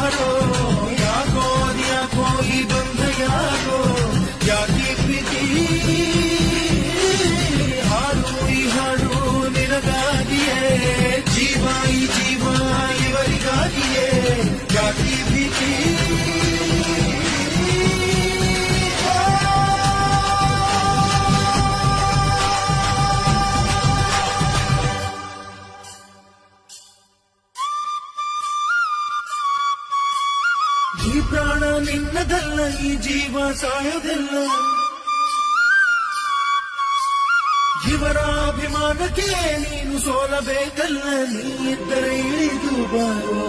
ಬಾರೋ ಯಾಕೋ ಅದ್ಯಾಕೋ ಈ ಬಂಧ ಯಾಕೋ ಯಾಕೆ ಪ್ರೀತಿ ಹಾಡು ಈ ಹಾಡು ನಿನಗಾಗಿಯೇ ಜೀವ ಈ ಜೀವ ಇವರಿಗಾಗಿಯೇ ಯಾಕೆ ಪ್ರೀತಿ ಈ ಪ್ರಾಣ ನಿನ್ನದಲ್ಲ ಈ ಜೀವ ಸಾಯೋದಿಲ್ಲ ಇವರ ಅಭಿಮಾನಕ್ಕೆ ನೀನು ಸೋಲಬೇಕಲ್ಲ ನೀ ಇದ್ದರೆ ಇಳಿದು ಬಾರೋ